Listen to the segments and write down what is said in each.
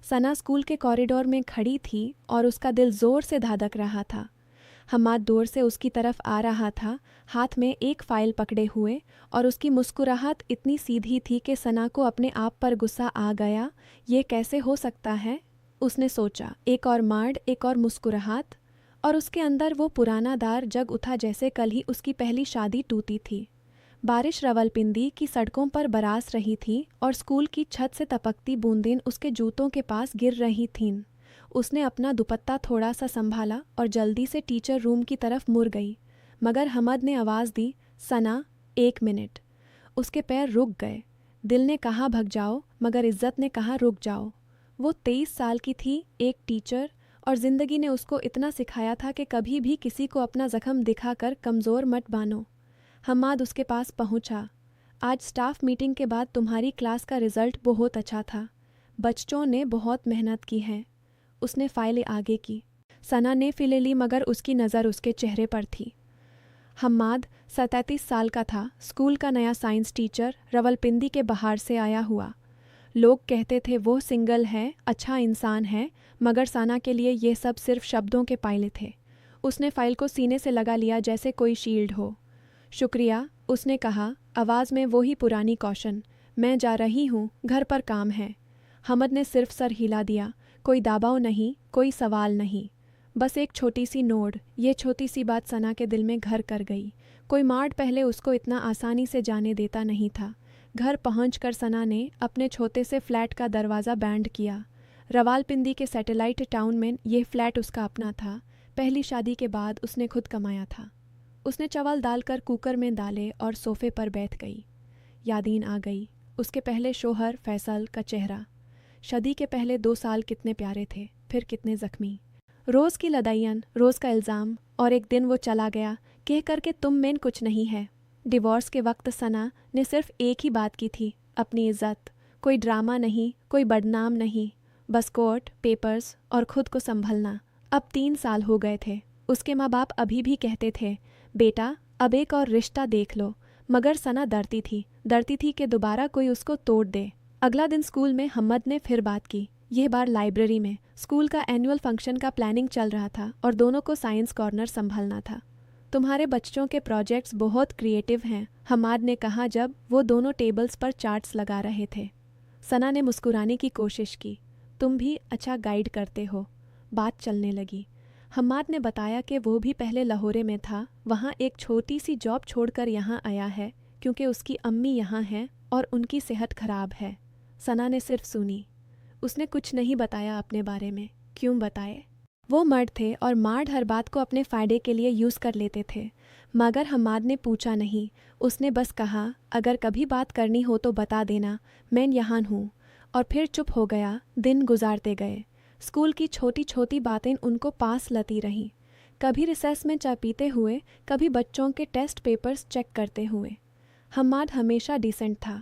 सना school के corridor में खड़ी थी और उसका दिल जोर से धड़क रहा था। हम्माद दूर से उसकी तरफ आ रहा था, हाथ में एक फाइल पकड़े हुए, और उसकी मुस्कुराहट इतनी सीधी थी कि सना को अपने आप पर गुस्सा आ गया। ये कैसे हो सकता है, उसने सोचा। एक और मार्ड, एक और मुस्कुराहट, और उसके अंदर वो पुराना दार जग उठा जैसे कल ही उसकी पहली शादी टूटी थी। बारिश रावलपिंडी की सड़कों पर बरस रही थी और स्कूल की छत से टपकती बूंदें उसके जूतों के पास गिर रही थीं। उसने अपना दुपट्टा थोड़ा सा संभाला और जल्दी से टीचर रूम की तरफ मुड़ गई, मगर हम्माद ने आवाज़ दी, सना, 1 मिनट। उसके पैर रुक गए। दिल ने कहा भग जाओ, मगर इज्जत ने कहा रुक जाओ। वो 23 साल की थी, एक टीचर, और ज़िंदगी ने उसको इतना सिखाया था कि कभी भी किसी को अपना ज़ख्म दिखाकर कमज़ोर मत बानो। हम्माद उसके पास पहुंचा। आज स्टाफ मीटिंग के बाद तुम्हारी क्लास का रिज़ल्ट बहुत अच्छा था। बच्चों ने बहुत मेहनत की है। उसने फाइलें आगे की। सना ने फिले ली, मगर उसकी नज़र उसके चेहरे पर थी। हम्माद 37 साल का था, स्कूल का नया साइंस टीचर, रावलपिंडी के बाहर से आया हुआ। लोग कहते थे वो सिंगल है, अच्छा इंसान है, मगर सना के लिए ये सब सिर्फ शब्दों के पायले थे। उसने फाइल को सीने से लगा लिया जैसे कोई शील्ड हो। शुक्रिया, उसने कहा, आवाज़ में वही पुरानी कौशन। मैं जा रही हूँ, घर पर काम है। हम्माद ने सिर्फ सर हिला दिया। कोई दबाव नहीं, कोई सवाल नहीं, बस एक छोटी सी नोड। ये छोटी सी बात सना के दिल में घर कर गई। कोई मार्ड पहले उसको इतना आसानी से जाने देता नहीं था। घर पहुंचकर सना ने अपने छोटे से फ्लैट का दरवाज़ा बैंड किया। रावलपिंडी के सैटेलाइट टाउन में ये फ्लैट उसका अपना था। पहली शादी के बाद उसने खुद कमाया था। उसने चावल डालकर कुकर में डाले और सोफे पर बैठ गई। यादीन आ गई, उसके पहले शोहर फैसल का चेहरा। शादी के पहले 2 साल कितने प्यारे थे, फिर कितने ज़ख्मी। रोज़ की लड़ाइयाँ, रोज़ का इल्ज़ाम, और एक दिन वो चला गया कह कर के तुम में कुछ नहीं है। डिवोर्स के वक्त सना ने सिर्फ एक ही बात की थी, अपनी इज़्ज़त। कोई ड्रामा नहीं, कोई बदनाम नहीं, बस कोर्ट, पेपर्स और खुद को संभलना। अब 3 साल हो गए थे। उसके माँ बाप अभी भी कहते थे, बेटा अब एक और रिश्ता देख लो, मगर सना डरती थी कि दोबारा कोई उसको तोड़ दे। अगला दिन स्कूल में हम्माद ने फिर बात की, यह बार लाइब्रेरी में। स्कूल का एनुअल फंक्शन का प्लानिंग चल रहा था और दोनों को साइंस कॉर्नर संभालना था। तुम्हारे बच्चों के प्रोजेक्ट्स बहुत क्रिएटिव हैं, हम्माद ने कहा जब वो दोनों टेबल्स पर चार्ट्स लगा रहे थे। सना ने मुस्कुराने की कोशिश की, तुम भी अच्छा गाइड करते हो। बात चलने लगी। हम्माद ने बताया कि वो भी पहले लाहौर में था, वहाँ एक छोटी सी जॉब छोड़कर यहाँ आया है क्योंकि उसकी अम्मी यहाँ हैं और उनकी सेहत खराब है। सना ने सिर्फ सुनी। उसने कुछ नहीं बताया अपने बारे में। क्यों बताए? वो मर्द थे और मर्द हर बात को अपने फ़ायदे के लिए यूज़ कर लेते थे। मगर हम्माद ने पूछा नहीं। उसने बस कहा, अगर कभी बात करनी हो तो बता देना, मैं यहाँ हूँ। और फिर चुप हो गया। दिन गुजारते गए। स्कूल की छोटी छोटी बातें उनको पास लाती रहीं। कभी रिसेस में चाय पीते हुए, कभी बच्चों के टेस्ट पेपर्स चेक करते हुए। हम्माद हमेशा डिसेंट था,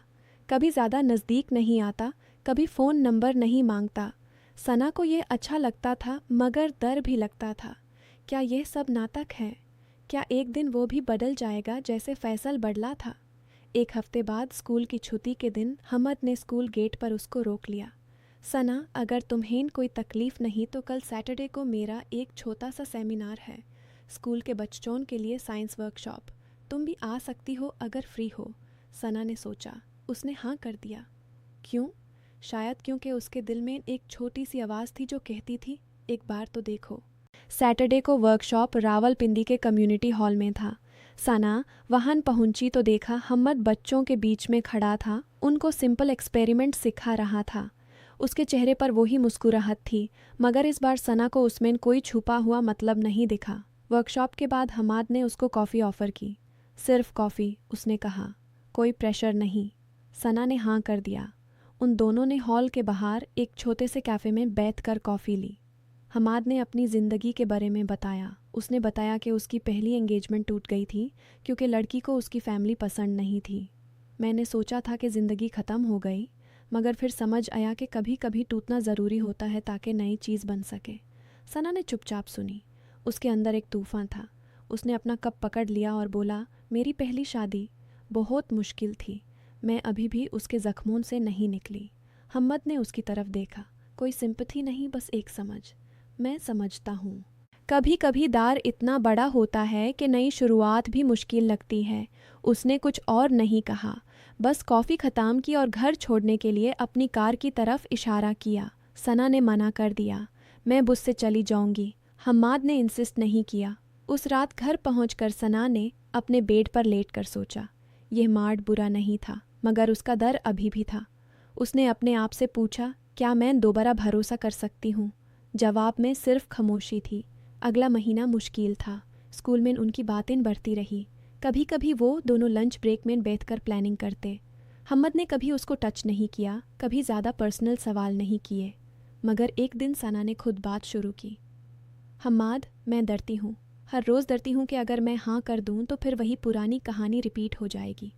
कभी ज़्यादा नज़दीक नहीं आता, कभी फ़ोन नंबर नहीं मांगता। सना को ये अच्छा लगता था, मगर डर भी लगता था। क्या यह सब नाटक है? क्या एक दिन वो भी बदल जाएगा जैसे फैसल बदला था? एक हफ्ते बाद स्कूल की छुट्टी के दिन हम्माद ने स्कूल गेट पर उसको रोक लिया। सना, अगर तुम्हें कोई तकलीफ़ नहीं तो कल सैटरडे को मेरा एक छोटा सा सेमिनार है, स्कूल के बच्चों के लिए साइंस वर्कशॉप। तुम भी आ सकती हो अगर फ्री हो। सना ने सोचा। उसने हाँ कर दिया। क्यों? शायद क्योंकि उसके दिल में एक छोटी सी आवाज़ थी जो कहती थी, एक बार तो देखो। सैटरडे को वर्कशॉप रावलपिंडी के कम्युनिटी हॉल में था। सना वहाँ पहुंची तो देखा हम्माद बच्चों के बीच में खड़ा था, उनको सिंपल एक्सपेरिमेंट सिखा रहा था। उसके चेहरे पर वही मुस्कुराहट थी, मगर इस बार सना को उसमें कोई छुपा हुआ मतलब नहीं दिखा। वर्कशॉप के बाद हम्माद ने उसको कॉफ़ी ऑफ़र की। सिर्फ कॉफ़ी, उसने कहा, कोई प्रेशर नहीं। सना ने हाँ कर दिया। उन दोनों ने हॉल के बाहर एक छोटे से कैफ़े में बैठकर कॉफ़ी ली। हम्माद ने अपनी ज़िंदगी के बारे में बताया। उसने बताया कि उसकी पहली एंगेजमेंट टूट गई थी क्योंकि लड़की को उसकी फैमिली पसंद नहीं थी। मैंने सोचा था कि ज़िंदगी ख़त्म हो गई, मगर फिर समझ आया कि कभी कभी टूटना ज़रूरी होता है ताकि नई चीज़ बन सके। सना ने चुपचाप सुनी। उसके अंदर एक तूफ़ान था। उसने अपना कप पकड़ लिया और बोला, मेरी पहली शादी बहुत मुश्किल थी। मैं अभी भी उसके ज़ख्मों से नहीं निकली। हम्माद ने उसकी तरफ देखा। कोई सिंपैथी नहीं, बस एक समझ। मैं समझता हूँ। कभी कभी दार इतना बड़ा होता है कि नई शुरुआत भी मुश्किल लगती है। उसने कुछ और नहीं कहा, बस कॉफ़ी ख़त्म की और घर छोड़ने के लिए अपनी कार की तरफ इशारा किया। सना ने मना कर दिया, मैं बस से चली जाऊंगी। हम्माद ने इंसिस्ट नहीं किया। उस रात घर पहुंचकर सना ने अपने बेड पर लेटकर सोचा, यह मार्ड बुरा नहीं था, मगर उसका डर अभी भी था। उसने अपने आप से पूछा, क्या मैं दोबारा भरोसा कर सकती हूँ? जवाब में सिर्फ खामोशी थी। अगला महीना मुश्किल था। स्कूल में उनकी बातें बढ़ती रही। कभी कभी वो दोनों लंच ब्रेक में बैठकर प्लानिंग करते। हम्मद ने कभी उसको टच नहीं किया, कभी ज़्यादा पर्सनल सवाल नहीं किए। मगर एक दिन सना ने खुद बात शुरू की। हम्माद, मैं डरती हूँ, हर रोज़ डरती हूँ कि अगर मैं हाँ कर दूँ तो फिर वही पुरानी कहानी रिपीट हो जाएगी।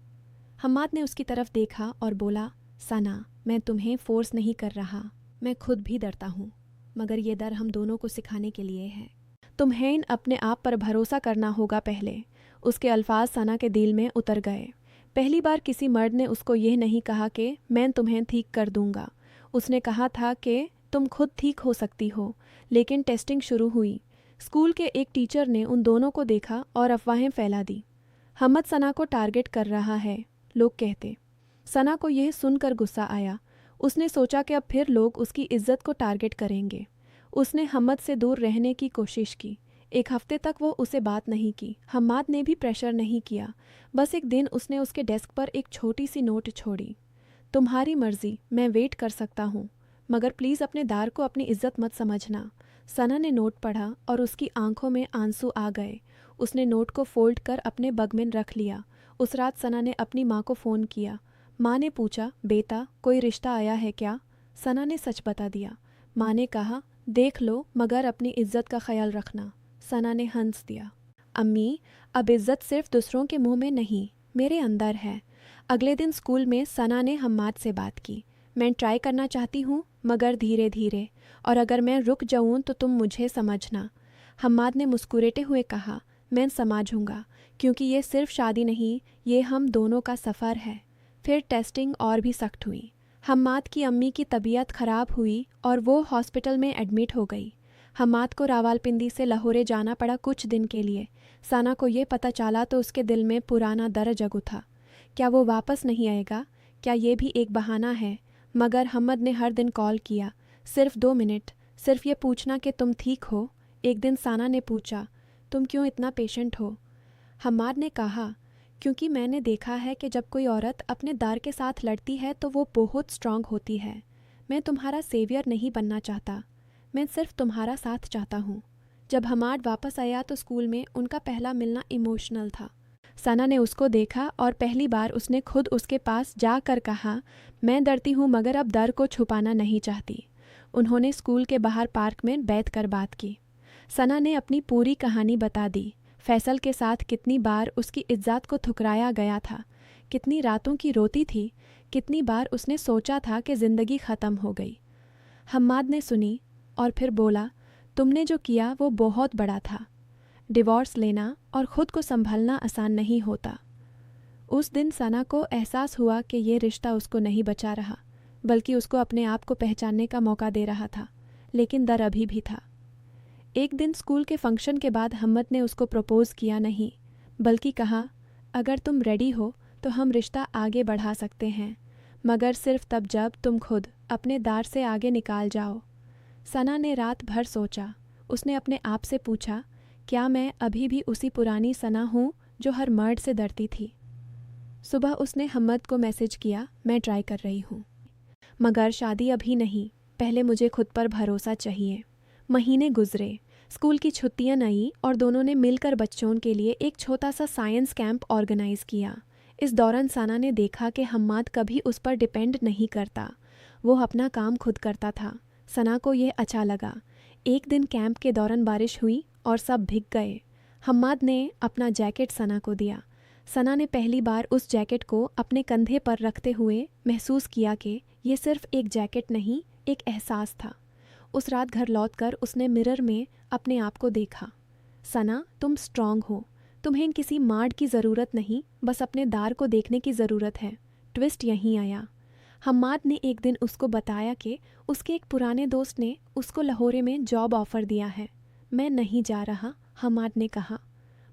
हम्माद ने उसकी तरफ देखा और बोला, सना, मैं तुम्हें फोर्स नहीं कर रहा, मैं खुद भी डरता हूँ, मगर ये डर हम दोनों को सिखाने के लिए है। तुम्हें अपने आप पर भरोसा करना होगा पहले। उसके अल्फाज सना के दिल में उतर गए। पहली बार किसी मर्द ने उसको यह नहीं कहा कि मैं तुम्हें ठीक कर दूंगा। उसने कहा था कि तुम खुद ठीक हो सकती हो। लेकिन टेस्टिंग शुरू हुई। स्कूल के एक टीचर ने उन दोनों को देखा और अफवाहें फैला दी। हम्मद सना को टारगेट कर रहा है, लोग कहते। सना को यह सुनकर गुस्सा आया। उसने सोचा कि अब फिर लोग उसकी इज्जत को टारगेट करेंगे। उसने हम्मद से दूर रहने की कोशिश की। एक हफ्ते तक वो उसे बात नहीं की। हम्माद ने भी प्रेशर नहीं किया। बस एक दिन उसने उसके डेस्क पर एक छोटी सी नोट छोड़ी, तुम्हारी मर्जी, मैं वेट कर सकता हूँ, मगर प्लीज़ अपने दार को अपनी इज्जत मत समझना। सना ने नोट पढ़ा और उसकी आंखों में आंसू आ गए। उसने नोट को फोल्ड कर अपने बग में रख लिया। उस रात सना ने अपनी माँ को फ़ोन किया। माँ ने पूछा, बेटा कोई रिश्ता आया है क्या? सना ने सच बता दिया। माँ ने कहा, देख लो, मगर अपनी इज्जत का ख्याल रखना। सना ने हंस दिया। अम्मी, अब इज्जत सिर्फ दूसरों के मुंह में नहीं, मेरे अंदर है। अगले दिन स्कूल में सना ने हम्माद से बात की। मैं ट्राई करना चाहती हूँ, मगर धीरे धीरे, और अगर मैं रुक जाऊँ तो तुम मुझे समझना। हम्माद ने मुस्कुराते हुए कहा, मैं समझूंगा, क्योंकि ये सिर्फ शादी नहीं, ये हम दोनों का सफ़र है। फिर टेस्टिंग और भी सख्त हुई। हम्माद की अम्मी की तबीयत ख़राब हुई और वो हॉस्पिटल में एडमिट हो गई। हम्माद को रावलपिंडी से लाहौर जाना पड़ा कुछ दिन के लिए। सना को ये पता चला तो उसके दिल में पुराना दर्द जग उठा। क्या वो वापस नहीं आएगा? क्या ये भी एक बहाना है? मगर हम्मद ने हर दिन कॉल किया, सिर्फ 2 मिनट, सिर्फ ये पूछना कि तुम ठीक हो। एक दिन सना ने पूछा, तुम क्यों इतना पेशेंट हो? हम्माद ने कहा, क्योंकि मैंने देखा है कि जब कोई औरत अपने दार के साथ लड़ती है तो वो बहुत स्ट्रांग होती है। मैं तुम्हारा सेवियर नहीं बनना चाहता, मैं सिर्फ तुम्हारा साथ चाहता हूँ। जब हम्माद वापस आया तो स्कूल में उनका पहला मिलना इमोशनल था। सना ने उसको देखा और पहली बार उसने खुद उसके पास जाकर कहा, मैं डरती हूँ मगर अब डर को छुपाना नहीं चाहती। उन्होंने स्कूल के बाहर पार्क में बैठकर बात की। सना ने अपनी पूरी कहानी बता दी। फैसल के साथ कितनी बार उसकी इज्जत को ठुकराया गया था, कितनी रातों की रोती थी, कितनी बार उसने सोचा था कि ज़िंदगी ख़त्म हो गई। हम्माद ने सुनी और फिर बोला, तुमने जो किया वो बहुत बड़ा था। डिवोर्स लेना और ख़ुद को संभलना आसान नहीं होता। उस दिन सना को एहसास हुआ कि ये रिश्ता उसको नहीं बचा रहा, बल्कि उसको अपने आप को पहचानने का मौका दे रहा था। लेकिन डर अभी भी था। एक दिन स्कूल के फंक्शन के बाद हम्मद ने उसको प्रपोज़ किया नहीं, बल्कि कहा, अगर तुम रेडी हो तो हम रिश्ता आगे बढ़ा सकते हैं, मगर सिर्फ तब जब तुम खुद अपने दार से आगे निकाल जाओ। सना ने रात भर सोचा। उसने अपने आप से पूछा, क्या मैं अभी भी उसी पुरानी सना हूँ जो हर मर्द से डरती थी? सुबह उसने हम्मद को मैसेज किया, मैं ट्राई कर रही हूँ, मगर शादी अभी नहीं, पहले मुझे खुद पर भरोसा चाहिए। महीने गुजरे, स्कूल की छुट्टियां आई और दोनों ने मिलकर बच्चों के लिए एक छोटा सा साइंस कैंप ऑर्गेनाइज किया। इस दौरान सना ने देखा कि हम्माद कभी उस पर डिपेंड नहीं करता, वो अपना काम खुद करता था। सना को यह अच्छा लगा। एक दिन कैंप के दौरान बारिश हुई और सब भीग गए। हम्माद ने अपना जैकेट सना को दिया। सना ने पहली बार उस जैकेट को अपने कंधे पर रखते हुए महसूस किया कि ये सिर्फ एक जैकेट नहीं, एक एहसास था। उस रात घर लौटकर उसने मिरर में अपने आप को देखा। सना, तुम स्ट्रांग हो, तुम्हें किसी मार्ड की ज़रूरत नहीं, बस अपने दार को देखने की ज़रूरत है। ट्विस्ट यहीं आया। हम्माद ने एक दिन उसको बताया कि उसके एक पुराने दोस्त ने उसको लाहौर में जॉब ऑफ़र दिया है। मैं नहीं जा रहा, हम्माद ने कहा,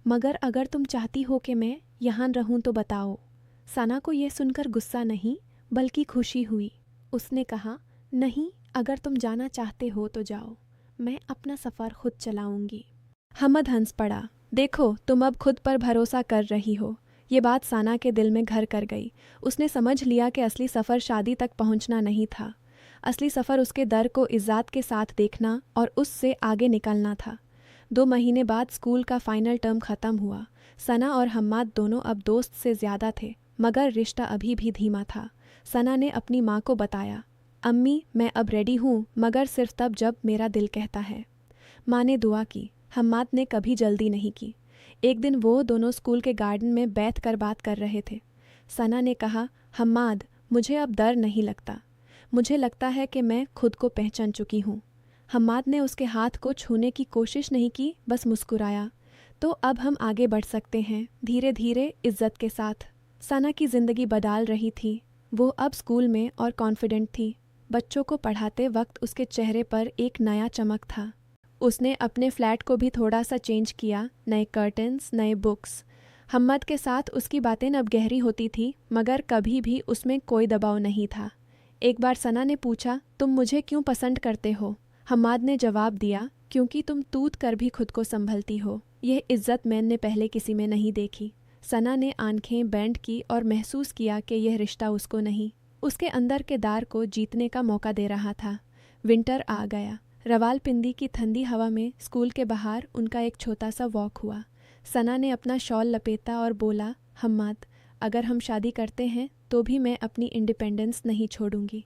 मगर अगर तुम चाहती हो कि मैं यहाँ रहूँ तो बताओ। सना को यह सुनकर गुस्सा नहीं बल्कि खुशी हुई। उसने कहा, नहीं, अगर तुम जाना चाहते हो तो जाओ, मैं अपना सफ़र खुद चलाऊंगी। हम्माद हंस पड़ा। देखो, तुम अब खुद पर भरोसा कर रही हो। ये बात सना के दिल में घर कर गई। उसने समझ लिया कि असली सफ़र शादी तक पहुंचना नहीं था। असली सफ़र उसके दर को इज़्ज़त के साथ देखना और उससे आगे निकलना था। 2 महीने बाद स्कूल का फाइनल टर्म ख़त्म हुआ। सना और हम्माद दोनों अब दोस्त से ज़्यादा थे, मगर रिश्ता अभी भी धीमा था। सना ने अपनी माँ को बताया, अम्मी, मैं अब रेडी हूँ, मगर सिर्फ तब जब मेरा दिल कहता है। माँ ने दुआ की। हम्माद ने कभी जल्दी नहीं की। एक दिन वो दोनों स्कूल के गार्डन में बैठ कर बात कर रहे थे। सना ने कहा, हम्माद, मुझे अब डर नहीं लगता। मुझे लगता है कि मैं खुद को पहचान चुकी हूँ। हम्माद ने उसके हाथ को छूने की कोशिश नहीं की, बस मुस्कुराया। तो अब हम आगे बढ़ सकते हैं, धीरे धीरे, इज्जत के साथ। सना की ज़िंदगी बदल रही थी। वो अब स्कूल में और कॉन्फिडेंट थी। बच्चों को पढ़ाते वक्त उसके चेहरे पर एक नया चमक था। उसने अपने फ्लैट को भी थोड़ा सा चेंज किया, नए कर्टन्स, नए बुक्स। हम्माद के साथ उसकी बातें अब गहरी होती थी, मगर कभी भी उसमें कोई दबाव नहीं था। एक बार सना ने पूछा, तुम मुझे क्यों पसंद करते हो? हम्माद ने जवाब दिया, क्योंकि तुम टूट कर भी खुद को संभलती हो। यह इज्जत मैंने पहले किसी में नहीं देखी। सना ने आंखें बैंड की और महसूस किया कि यह रिश्ता उसको नहीं, उसके अंदर के दार को जीतने का मौका दे रहा था। विंटर आ गया। रावलपिंडी की ठंडी हवा में स्कूल के बाहर उनका एक छोटा सा वॉक हुआ। सना ने अपना शॉल लपेटा और बोला, हम्माद, अगर हम शादी करते हैं तो भी मैं अपनी इंडिपेंडेंस नहीं छोड़ूंगी।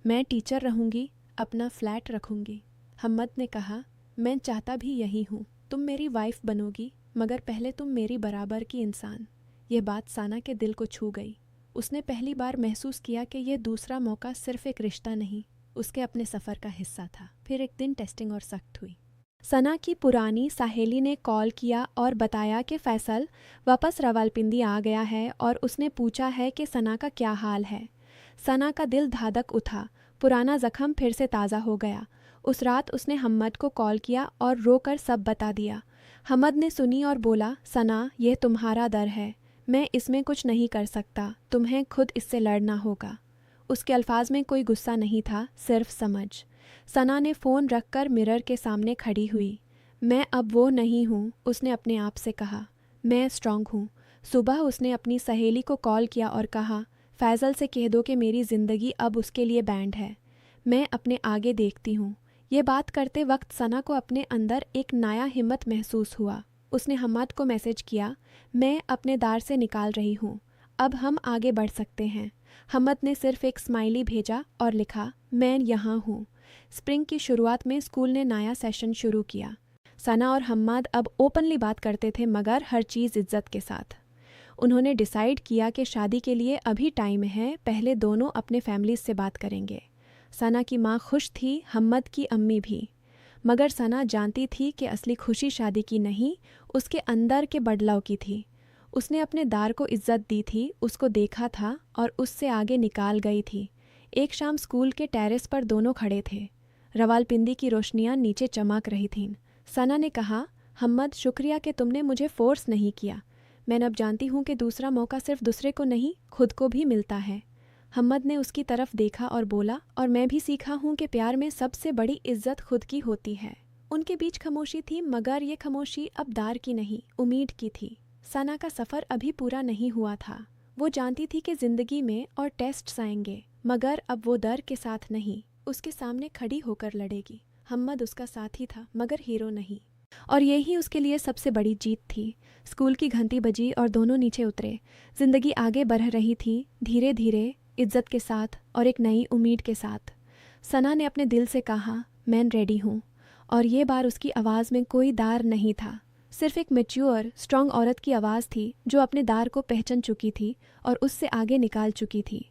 मैं टीचर रहूंगी, अपना फ्लैट रखूंगी। हम्माद ने कहा, मैं चाहता भी यही हूँ। तुम मेरी वाइफ बनोगी, मगर पहले तुम मेरी बराबर की इंसान। यह बात सना के दिल को छू गई। उसने पहली बार महसूस किया कि यह दूसरा मौका सिर्फ एक रिश्ता नहीं, उसके अपने सफ़र का हिस्सा था। फिर एक दिन टेस्टिंग और सख्त हुई। सना की पुरानी सहेली ने कॉल किया और बताया कि फैसल वापस रावलपिंडी आ गया है और उसने पूछा है कि सना का क्या हाल है। सना का दिल धड़क उठा। पुराना जख्म फिर से ताज़ा हो गया। उस रात उसने हम्माद को कॉल किया और रोकर सब बता दिया। हम्माद ने सुनी और बोला, सना, यह तुम्हारा दर है, मैं इसमें कुछ नहीं कर सकता, तुम्हें खुद इससे लड़ना होगा। उसके अल्फाज में कोई गुस्सा नहीं था, सिर्फ समझ। सना ने फ़ोन रखकर मिरर के सामने खड़ी हुई। मैं अब वो नहीं हूँ, उसने अपने आप से कहा। मैं स्ट्रांग हूँ। सुबह उसने अपनी सहेली को कॉल किया और कहा, फैज़ल से कह दो कि मेरी ज़िंदगी अब उसके लिए बैंड है। मैं अपने आगे देखती हूँ। ये बात करते वक्त सना को अपने अंदर एक नया हिम्मत महसूस हुआ। उसने हम्माद को मैसेज किया, मैं अपने दार से निकाल रही हूँ, अब हम आगे बढ़ सकते हैं। हम्माद ने सिर्फ एक स्माइली भेजा और लिखा, मैं यहाँ हूँ। स्प्रिंग की शुरुआत में स्कूल ने नया सेशन शुरू किया। सना और हम्माद अब ओपनली बात करते थे, मगर हर चीज़ इज्जत के साथ। उन्होंने डिसाइड किया कि शादी के लिए अभी टाइम है, पहले दोनों अपने फैमिलीज से बात करेंगे। सना की माँ खुश थी, हम्माद की अम्मी भी, मगर सना जानती थी कि असली खुशी शादी की नहीं, उसके अंदर के बदलाव की थी। उसने अपने दार को इज्जत दी थी, उसको देखा था और उससे आगे निकाल गई थी। एक शाम स्कूल के टेरेस पर दोनों खड़े थे। रावलपिंडी की रोशनियां नीचे चमक रही थीं। सना ने कहा, हम्माद, शुक्रिया कि तुमने मुझे फोर्स नहीं किया। मैं अब जानती हूँ कि दूसरा मौका सिर्फ दूसरे को नहीं, खुद को भी मिलता है। हम्माद ने उसकी तरफ देखा और बोला, और मैं भी सीखा हूँ कि प्यार में सबसे बड़ी इज्जत खुद की होती है। उनके बीच खामोशी थी, मगर ये खामोशी अब दार की नहीं, उम्मीद की थी। सना का सफ़र अभी पूरा नहीं हुआ था। वो जानती थी कि ज़िंदगी में और टेस्ट्स आएंगे, मगर अब वो डर के साथ नहीं, उसके सामने खड़ी होकर लड़ेगी। हम्माद उसका साथी था, मगर हीरो नहीं, और यही उसके लिए सबसे बड़ी जीत थी। स्कूल की घंटी बजी और दोनों नीचे उतरे। ज़िंदगी आगे बढ़ रही थी, धीरे धीरे, इज्जत के साथ और एक नई उम्मीद के साथ। सना ने अपने दिल से कहा, मैं रेडी हूँ, और ये बार उसकी आवाज़ में कोई दार नहीं था, सिर्फ एक मैच्योर, स्ट्रॉन्ग औरत की आवाज़ थी जो अपने दार को पहचान चुकी थी और उससे आगे निकाल चुकी थी।